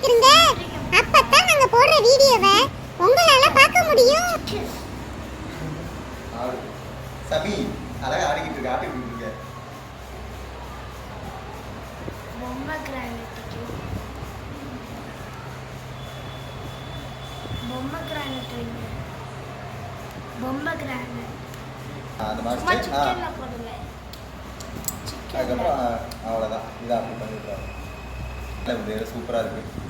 இருங்க, அப்பதான் நாங்க போடுற வீடியோவை உங்களால பார்க்க முடியும். சபி அழகா ஆடிக்கிட்டு இருக்க, ஆட்டிட்டு இருக்க. பொம்மை கிரானைட்டுக்கு பொம்மை கிரானைட் வைங்க. பொம்மை கிரானைட் அந்த சும்மா மாதிரி சிக்கன்ல போடுங்க. அதுக்கப்புறம் அவ்வளோதான். இதை அப்படி பண்ணிவிட்றாங்க. சூப்பராக இருக்குது.